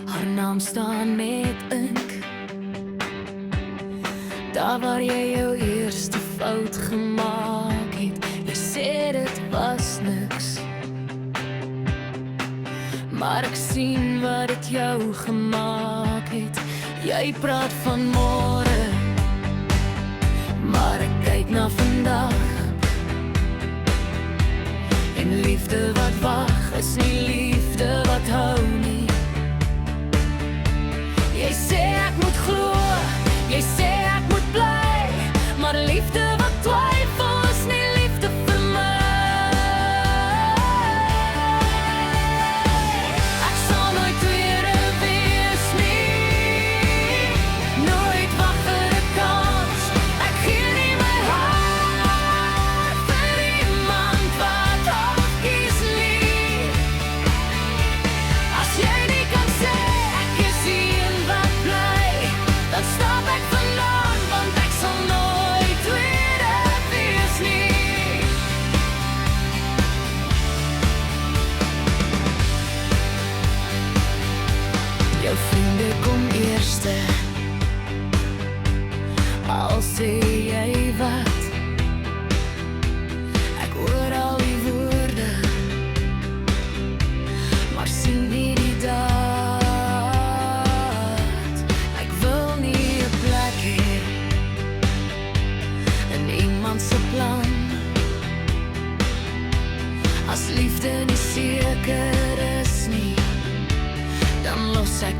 Haar naam staan met ink, daar waar jy jou eerste fout gemaak het. Jy sê dit was niks, maar ek sien wat dit jou gemaak het. Jy praat van môre, maar ek kyk na vandag. En liefde wat wag is nie liefde wat hou nie. Jy sê ek moet glo, jy sê ek moet bly, maar liefde wat twyfel is nie liefde vir my. Ek sal nooit weer wees nie, nooit wag vir 'n kans. Ek gee nie my hart vir iemand wat afkies nie. As jy nie kan sê ek is die een wat bly, dan stap ek vandaan, want ek sal nooit weer wees nie. Jou vriende kom eerste, al sê jy wat. Ek hoor al die woorde, maar sien nie die daad. Ek wil nie 'n plek hê in iemand se plan. As liefde nie seker is nie, dan los ek